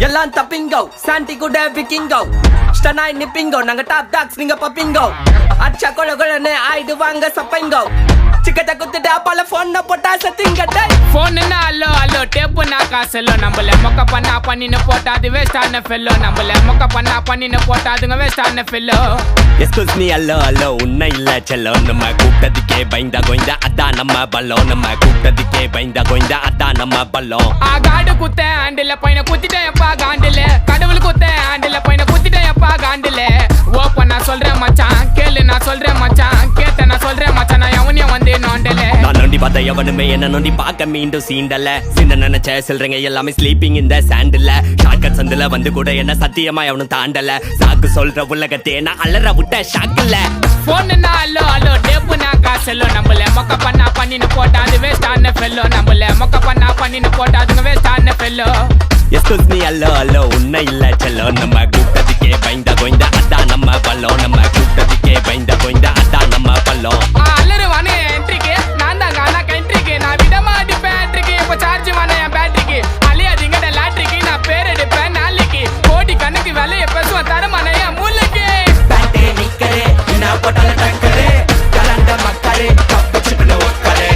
எல்லாம் தப்பிங்கோ சாண்டி கூட விக்கிங்கோ ஸ்டனாய் நிப்பிங்கோ நாங்க டாப் டாக்ஸ் நீங்க பப்பிங்கோ அச்சா கொல கொலன்னு ஆயிடுவாங்க சப்பைங்கோ சிக்கட்ட குத்துட்டு அப்பால போன் போட்டா சத்திங்க போன் அல்லோ அல்லோ டேப்பு நான் காசெல்லோ நம்மள மொக்க பண்ணா பண்ணின்னு போட்டா அது வேஸ்டான ஃபெல்லோ நம்மள மொக்க பண்ணா பண்ணின்னு போட்டா அதுங்க வேஸ்டான ஃபெல்லோ எஸ்கூஸ் மீ அல்லோ அல்லோ உன்னை இல்ல செல்லோ நம்ம கூப்பிட்டதுக்கே பயந்தா கோய்ந்தா அதான் நம்ம பல்லம் நம்ம கூப்பிட்டதுக்கே பயந்தா கோய்ந்தா அதான் நம்ம பல்லம் காடு குத்த ஆண்டில பையனை குத்திட்டேன் எப்பா காண்டில கடவுள் குத்த ஆண்டில பையனை குத்திட்டேன் எப்பா காண்டில ஓப்பன் நான் சொல்றேன் மச்சான் கேளு நான் சொல்றேன் மச்சான் கேட்ட நான் சொல்றேன் மச்சான் நான் எவனையும் வந்து நோண்டல நான் நோண்டி பார்த்த எவனுமே என்ன நோண்டி பார்க்க மீண்டும் சீண்டல சின்ன நினைச்ச சொல்றேங்க எல்லாமே ஸ்லீப்பிங் இந்த சாண்டில் ஷார்ட்கட் சந்தில வந்து கூட என்ன சத்தியமா எவனும் தாண்டல சாக்கு சொல்ற உலகத்தே நான் அலற விட்ட ஷாக்கில்ல போன் அல்லோ அல்லோ டேப்பு நான் காசெல்லோ நம்மள மொக்க பண்ணா பண்ணின்னு போட்டா அது வேஸ்டான ஃபெல்லோ நம்மள மொக்க பண்ணா பண்ணின்னு போட்டா அதுங்க வேஸ்டான ஃபெல்லோ எஸ்கூஸ் மீ அல்லோ அல்லோ உன்னை இல்ல செல்லோ நம்ம கூப்பிட்டதுக்கே பயந்தா கோய்ந்தா அதான் நம்ம பல்லம் நம்ம கூப்பிட்டதுக்கே பயந்தா கோய்ந்தா அதான் நம்ம பல்லம் அல்லரு வானே என்ட்ரிக்கு நான் தான் கானா கண்ட்ரிக்கு நான் விடமா அடிப்பேன் என்ட்ரிக்கு இப்போ சார்ஜ் வானே என் பேட்டரிக்கு அழியாதீங்கட லாட்ரிக்கு நான் பேர் எடுப்பேன் நாளைக்கு கோடி கணக்கு விலைய பேசுவேன் தரமான என் மூளைக்கு பேட்டே நிக்கரே நான் போட்டால டக்கரே கலந்த மக்கரே கப்பிச்சுட்டு ஒக்கரே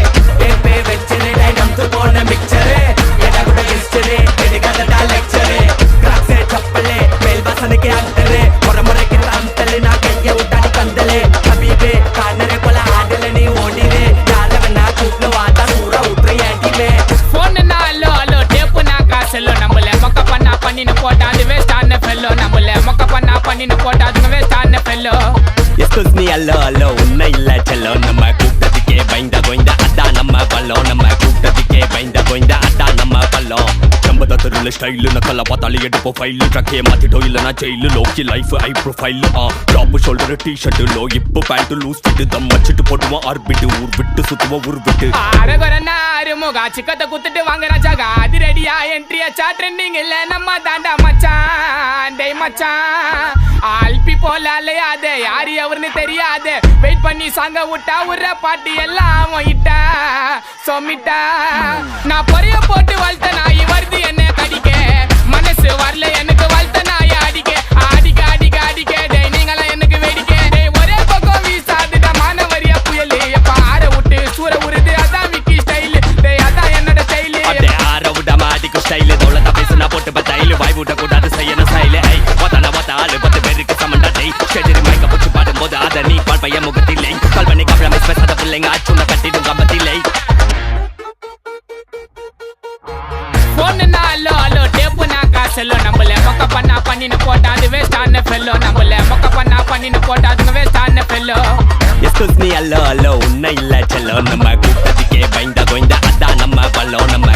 ஏப்பே வெச்சரே டைனம்து போன மிக்சரே எடா கூட ஹிஸ்டரி எடிகடா லெக்சரே கிராக்ஸே சப்பலே மேல் வாசனைக்கு ஆக்டரே முறைக்கு தந்தலே நான் கைய உட்டாடி கந்தலே ஹபீபே கானரே போல ஆடல நீ ஓடிவே யாரவனா கூப்ல வாடா சூரா உட்ரி ஏண்டிமே போன் அல்லோ அல்லோ டேப்பு நான் காசெல்லோ நம்மள மொக்க பண்ணா பண்ணின்னு போட்டா அது வேஸ்டான ஃபெல்லோ நம்மள மொக்க பண்ணா பண்ணின்னு போட்டா அதுங்க வேஸ்டான ஃபெல்லோ எஸ்கூஸ் மீ அல்லோ அல்லோ உன்னை இல்ல செல்லோ நம்ம கூப்பிட்டதுக்கே பயந்தா கோய்ந்தா அதான் நம்ம பல்லம் நம்ம கூப்பிட்டதுக்கே பயந்தா கோய்ந்தா அதான் நம்ம பல்லம் தெருல ஸ்டைலு நக்கல பார்த்தாலே எடுப்போம் ஃபைலு ட்ரக்கே மாத்திட்டோம் இல்லனா ஜெயிலு லோக்கி life high profile top shoulder T-shirt low இப்போ பேண்ட் லூஸ் ஃபிட் தம் வச்சிட்டு போடுவோம் ஆர்பிட் ஊர் விட்டு சுத்துவோம் ஊர் விட்டு அரகரனா அருமுகா சிக்கத்தை குத்துட்டு வாங்க ராஜாகா அது ரெடியா என்ட்ரி ஆச்சா ட்ரெண்டிங் இல்ல நம்ம தாண்டா மச்சான் டேய் மச்சான் ஆல்பி போல அலையாதே யாரு எவருன்னு தெரியாது வெயிட் பண்ணி சாங்க விட்டா உர பாட்டி எல்லாம் இட்டா சொமிட்டா நான் பொரிய போட்டு வளர்த்த நாய் வருது என்ன கடிக்க மனசு வரல எனக்கு வளர்த்த நாய் அடிக்க அடிக்க அடிக்க அடிக்க டேய் நீங்களாம் எனக்கு வேடிக்க டேய் ஒரே பக்கம் வீசாதுடா மானவரியா புயல் எப்ப ஆற விட்டு சூற உருது அதான் விக்கி ஸ்டைல் டேய் அதான் என்னோட ஸ்டைல் அப்படியே ஆற விட மாட்டிக்கும் ஸ்டைல் தோளத்தை பேசுனா போட்டு பத்தாயில வாய் விட கூடாது செய்யணும் ஸ்டைல் ஐ ஒத்தான ஒத்தாலு 10 பேருக்கு சமண்டா டேய் ஷெடரி மைக்க பிடிச்சி பாடும்போது அத நீ பால் பையன் முகத்தில்லை கால் பண்ணி காம்ப்ரமைஸ் பேசாத பிள்ளைங்க அச்சுன கட்டிடும் கம்பத்தில்லை போன் அல்லோ அல்லோ டேப்பு நான் காசெல்லோ நம்மள மொக்க பண்ணா பண்ணின்னு போட்டா அது வேஸ்டான ஃபெல்லோ நம்மள மொக்க பண்ணா பண்ணின்னு போட்டா அதுங்க வேஸ்டான ஃபெல்லோ எஸ்கூஸ் மீ அல்லோ அல்லோ உன்னை இல்ல செல்லோ நம்ம கூப்பிட்டதுக்கே பயந்தா கோய்ந்தா அதான் நம்ம பல்லம் நம்ம